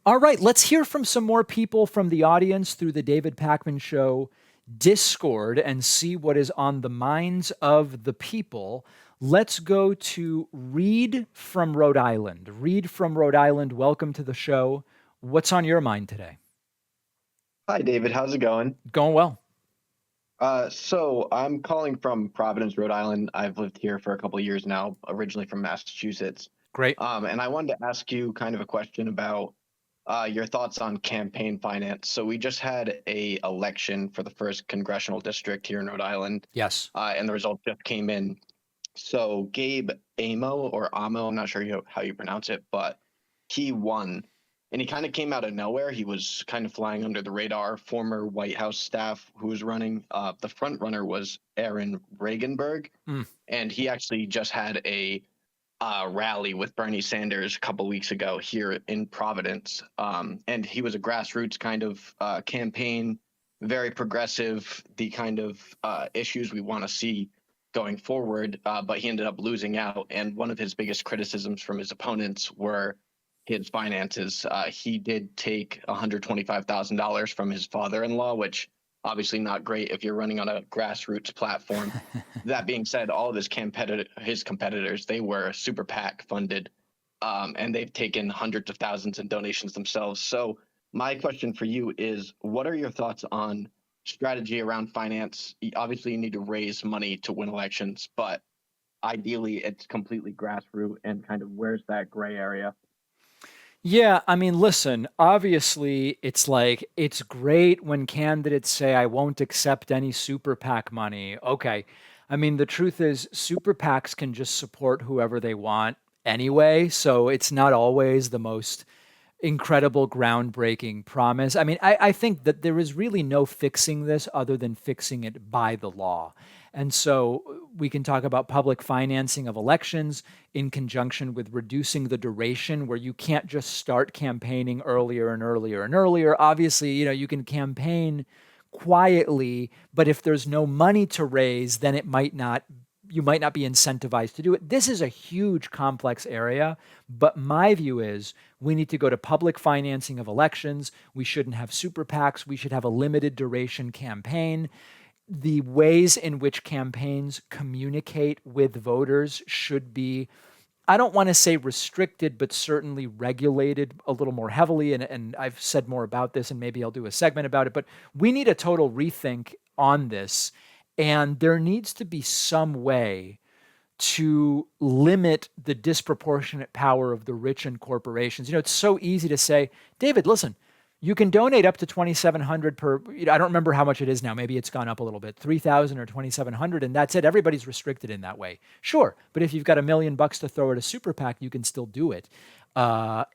All right, let's hear from some more people from the audience through the David Pakman Show Discord and see what is on the minds of the people. Let's go to Reed from Rhode Island. Reed from Rhode Island, welcome to the show. What's on your mind today? Hi, David. How's it going? Going well. So I'm calling from Providence, Rhode Island. I've lived here for a couple of years now, originally from Massachusetts. Great. And I wanted to ask you kind of a question about your thoughts on campaign finance. So we just had a election for the first congressional district here in Rhode Island, Yes. and the result just came in. So Gabe Amo or Amo, I'm not sure how you pronounce it, but he won. And he kind of came out of nowhere. He was kind of flying under the radar. Former White House staff who was running. The front runner was Aaron Regenberg, and he actually just had a rally with Bernie Sanders a couple weeks ago here in Providence. And he was a grassroots kind of campaign, very progressive, the kind of issues we want to see going forward. But he ended up losing out. And one of his biggest criticisms from his opponents were his finances. He did take $125,000 from his father-in-law, which obviously not great if you're running on a grassroots platform. That being said, all of his competitors, they were super PAC funded, and they've taken hundreds of thousands in donations themselves. So my question for you is, what are your thoughts on strategy around finance? Obviously, you need to raise money to win elections, but ideally it's completely grassroots, and kind of where's that gray area? Yeah, I mean, listen, obviously, it's great when candidates say, I won't accept any super PAC money. Okay. I mean, the truth is, super PACs can just support whoever they want anyway. So it's not always the most incredible, groundbreaking promise. I mean, I think that there is really no fixing this other than fixing it by the law. And so we can talk about public financing of elections in conjunction with reducing the duration where you can't just start campaigning earlier and earlier and earlier. Obviously, you can campaign quietly, but if there's no money to raise, then you might not be incentivized to do it. This is a huge, complex area, but my view is we need to go to public financing of elections. We shouldn't have super PACs. We should have a limited duration campaign. The ways in which campaigns communicate with voters should be, I don't want to say restricted, but certainly regulated a little more heavily. And I've said more about this, and maybe I'll do a segment about it. But we need a total rethink on this. And there needs to be some way to limit the disproportionate power of the rich and corporations. It's so easy to say, David, listen, you can donate up to 2,700 per, I don't remember how much it is now. Maybe it's gone up a little bit, 3,000 or 2,700, and that's it. Everybody's restricted in that way. Sure, but if you've got $1 million to throw at a super PAC, you can still do it. So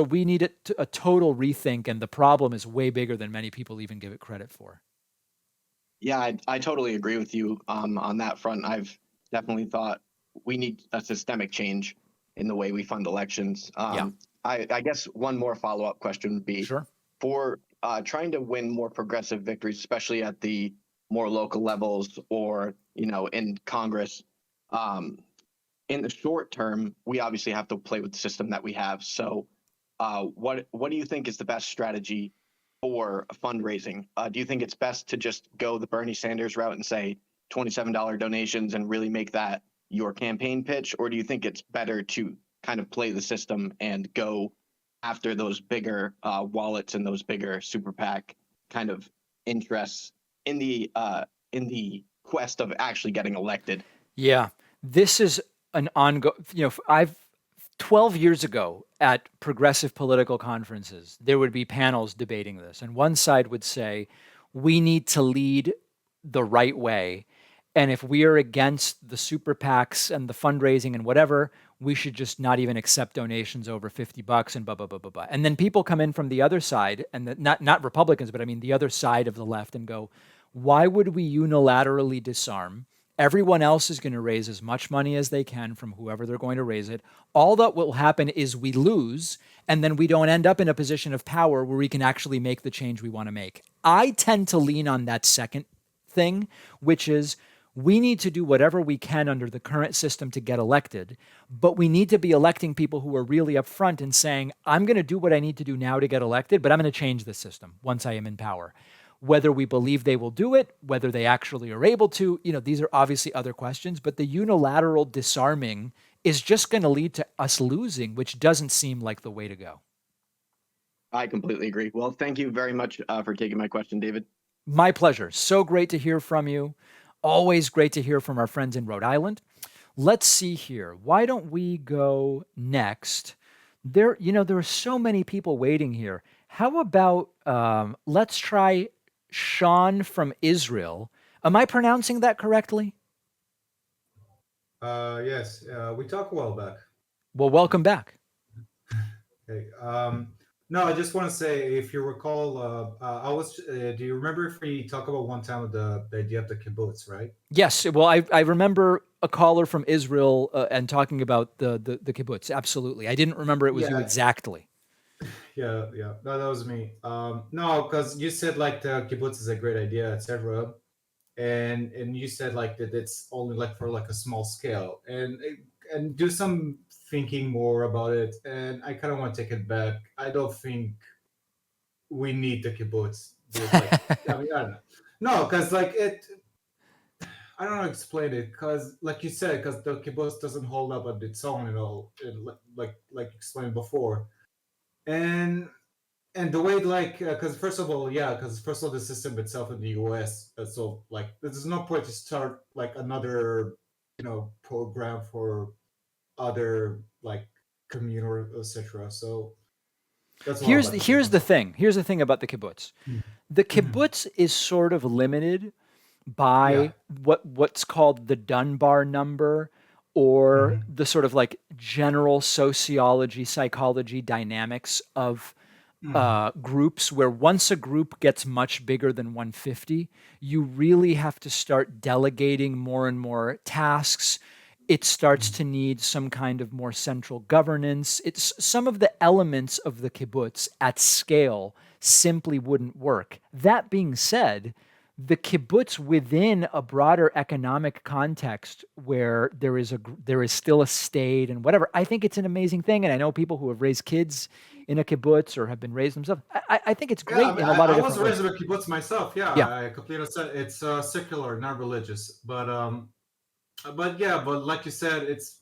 we need a total rethink, and the problem is way bigger than many people even give it credit for. Yeah, I totally agree with you on that front. I've definitely thought we need a systemic change in the way we fund elections. Yeah, I guess one more follow-up question would be sure. for trying to win more progressive victories, especially at the more local levels or, in Congress. In the short term, we obviously have to play with the system that we have. So what do you think is the best strategy for fundraising? Do you think it's best to just go the Bernie Sanders route and say $27 donations and really make that your campaign pitch? Or do you think it's better to kind of play the system and go after those bigger wallets and those bigger super PAC kind of interests in the quest of actually getting elected? Yeah, this is an ongoing, I've 12 years ago at progressive political conferences, there would be panels debating this. And one side would say, we need to lead the right way. And if we are against the super PACs and the fundraising and whatever, we should just not even accept donations over $50 and blah, blah, blah, blah, blah. And then people come in from the other side, and not Republicans, but I mean the other side of the left, and go, why would we unilaterally disarm? Everyone else is going to raise as much money as they can from whoever they're going to raise it. All that will happen is we lose, and then we don't end up in a position of power where we can actually make the change we want to make. I tend to lean on that second thing, which is We need to do whatever we can under the current system to get elected, but we need to be electing people who are really upfront and saying, I'm going to do what I need to do now to get elected, but I'm going to change the system once I am in power. Whether we believe they will do it, whether they actually are able to, these are obviously other questions, but the unilateral disarming is just going to lead to us losing, which doesn't seem like the way to go. I completely agree. Well, thank you very much for taking my question, David. My pleasure. So great to hear from you. Always great to hear from our friends in Rhode Island. Let's see here. Why don't we go next? There are so many people waiting here. How about let's try Sean from Israel. Am I pronouncing that correctly? Yes, we talked a while back. Well, welcome back. Okay. No, I just want to say, if you recall, I was. Do you remember if we talked about one time of the idea of the kibbutz, right? Yes. Well, I remember a caller from Israel and talking about the kibbutz. Absolutely. I didn't remember it was you exactly. Yeah. No, that was me. No, because you said like the kibbutz is a great idea, etc. And you said like that it's only like for like a small scale, and do some thinking more about it. And I kind of want to take it back. I don't think we need the kibbutz. I mean, I don't know. No, because like it, I don't know how to explain it. Because like you said, because the kibbutz doesn't hold up on its own at all. Like explained before, and the way like because first of all the system itself in the US, so like there's no point to start like another program for other like communal etc. So that's here's the thing about the kibbutz. The kibbutz is sort of limited by what's called the Dunbar number, or the sort of like general sociology, psychology dynamics of groups, where once a group gets much bigger than 150, you really have to start delegating more and more tasks. It starts to need some kind of more central governance. It's some of the elements of the kibbutz at scale simply wouldn't work. That being said, the kibbutz within a broader economic context where there is still a state and whatever, I think it's an amazing thing. And I know people who have raised kids in a kibbutz or have been raised themselves. I think it's great in a lot of different ways. I was raised in a kibbutz myself. I completely said it's secular, not religious, but like you said, it's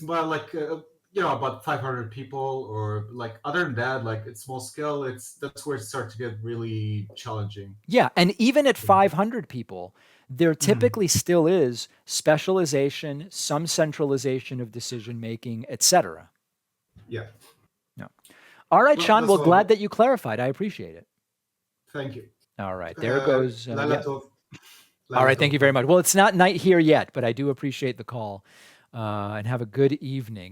about like about 500 people, or like other than that, like it's small scale. That's where it starts to get really challenging. Yeah, and even at 500 people, there typically still is specialization, some centralization of decision making, etc. Yeah. All right, Sean. Well, glad that you clarified. I appreciate it. Thank you. All right, there goes. All right, thank you very much. Well, it's not night here yet, but I do appreciate the call, and have a good evening.